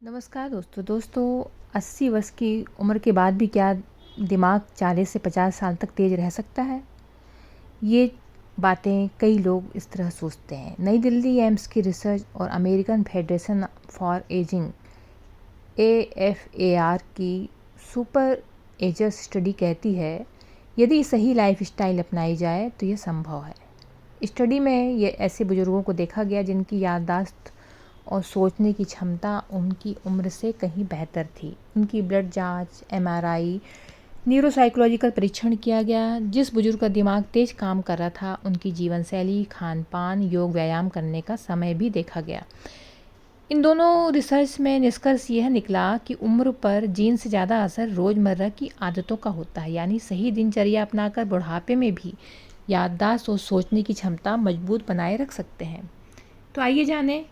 नमस्कार दोस्तों 80 वर्ष की उम्र के बाद भी क्या दिमाग 40 से 50 साल तक तेज़ रह सकता है? ये बातें कई लोग इस तरह सोचते हैं। नई दिल्ली एम्स की रिसर्च और American federation for ageing AFAR की सुपर एजर्स स्टडी कहती है, यदि सही लाइफस्टाइल अपनाई जाए तो ये संभव है। स्टडी में ये ऐसे बुजुर्गों को देखा गया जिनकी याददाश्त और सोचने की क्षमता उनकी उम्र से कहीं बेहतर थी। उनकी ब्लड जांच, MRI, न्यूरोसाइकोलॉजिकल परीक्षण किया गया। जिस बुजुर्ग का दिमाग तेज काम कर रहा था, उनकी जीवन शैली, खान पान, योग, व्यायाम करने का समय भी देखा गया। इन दोनों रिसर्च में निष्कर्ष यह निकला कि उम्र पर जीन से ज़्यादा असर रोज़मर्रा की आदतों का होता है। यानी सही दिनचर्या अपनाकर बुढ़ापे में भी याददाश्त और सोचने की क्षमता मजबूत बनाए रख सकते हैं। तो आइए जानें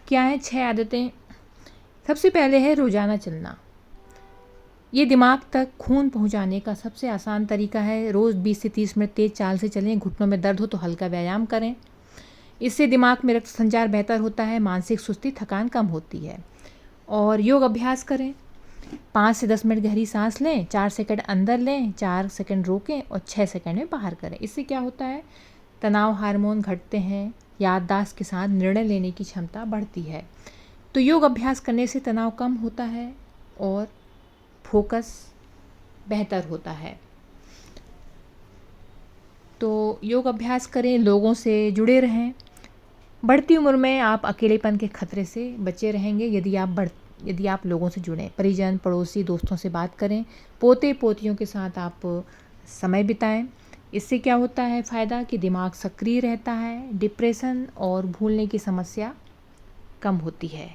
क्या हैं 6 आदतें। सबसे पहले है रोज़ाना चलना। ये दिमाग तक खून पहुंचाने का सबसे आसान तरीका है। रोज़ 20 से 30 मिनट तेज़ चाल से चलें। घुटनों में दर्द हो तो हल्का व्यायाम करें। इससे दिमाग में रक्त संचार बेहतर होता है, मानसिक सुस्ती, थकान कम होती है। और योग अभ्यास करें। 5 से 10 मिनट गहरी सांस लें, 4 सेकंड अंदर लें, 4 सेकंड रोकें और 6 सेकंड में बाहर करें। इससे क्या होता है, तनाव हार्मोन घटते हैं, याददाश्त के साथ निर्णय लेने की क्षमता बढ़ती है। तो योग अभ्यास करने से तनाव कम होता है और फोकस बेहतर होता है। तो योग अभ्यास करें, लोगों से जुड़े रहें। बढ़ती उम्र में आप अकेलेपन के खतरे से बचे रहेंगे यदि आप लोगों से जुड़ें। परिजन, पड़ोसी, दोस्तों से बात करें। पोते पोतियों के साथ आप समय बिताएं। इससे क्या होता है फ़ायदा कि दिमाग सक्रिय रहता है, डिप्रेशन और भूलने की समस्या कम होती है।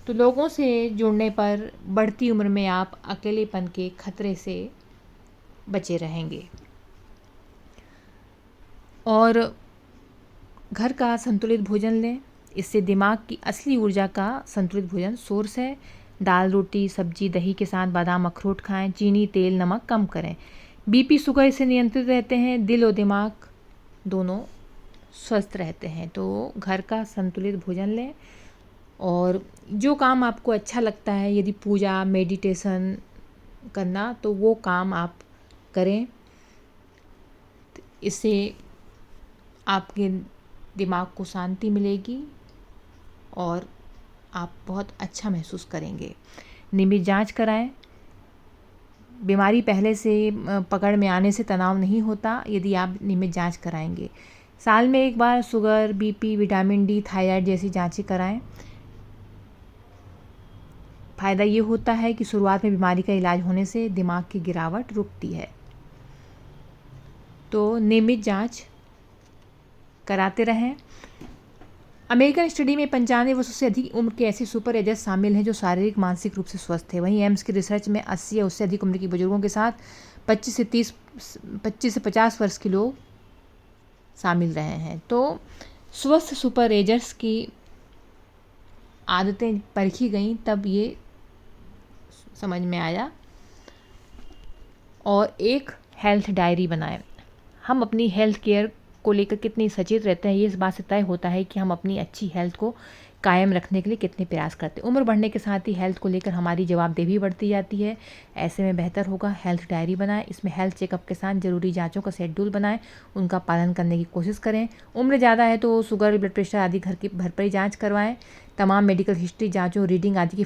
तो लोगों से जुड़ने पर बढ़ती उम्र में आप अकेलेपन के खतरे से बचे रहेंगे। और घर का संतुलित भोजन लें। इससे दिमाग की असली ऊर्जा का संतुलित भोजन सोर्स है। दाल, रोटी, सब्जी, दही के साथ बादाम, अखरोट खाएं। चीनी, तेल, नमक कम करें। BP, शुगर से नियंत्रित रहते हैं। दिल और दिमाग दोनों स्वस्थ रहते हैं। तो घर का संतुलित भोजन लें और जो काम आपको अच्छा लगता है, यदि पूजा, मेडिटेशन करना, तो वो काम आप करें। इससे आपके दिमाग को शांति मिलेगी और आप बहुत अच्छा महसूस करेंगे। नियमित जांच कराएं। बीमारी पहले से पकड़ में आने से तनाव नहीं होता यदि आप नियमित जांच कराएंगे। साल में एक बार sugar, BP, vitamin D, thyroid जैसी जांचें कराएं। फ़ायदा ये होता है कि शुरुआत में बीमारी का इलाज होने से दिमाग की गिरावट रुकती है। तो नियमित जांच कराते रहें। अमेरिकन स्टडी में 95 वर्षों से अधिक उम्र के ऐसे सुपर एजर्स शामिल हैं जो शारीरिक मानसिक रूप से स्वस्थ थे। वहीं एम्स की रिसर्च में 80 या उससे अधिक उम्र के बुजुर्गों के साथ 25 से 50 वर्ष के लोग शामिल रहे हैं। तो स्वस्थ सुपर एजर्स की आदतें परखी गई, तब ये समझ में आया। और एक हेल्थ डायरी बनाएं। हम अपनी हेल्थ केयर को लेकर कितनी सचेत रहते हैं, ये इस बात से तय होता है कि हम अपनी अच्छी हेल्थ को कायम रखने के लिए कितने प्रयास करते हैं। उम्र बढ़ने के साथ ही हेल्थ को लेकर हमारी जवाबदेही बढ़ती जाती है। ऐसे में बेहतर होगा हेल्थ डायरी बनाएं। इसमें हेल्थ चेकअप के साथ ज़रूरी जांचों का शेड्यूल बनाएं, उनका पालन करने की कोशिश करें। उम्र ज़्यादा है तो शुगर, ब्लड प्रेशर आदि घर की भरपूर जाँच करवाएँ। तमाम मेडिकल हिस्ट्री, जाँचों, रीडिंग आदि की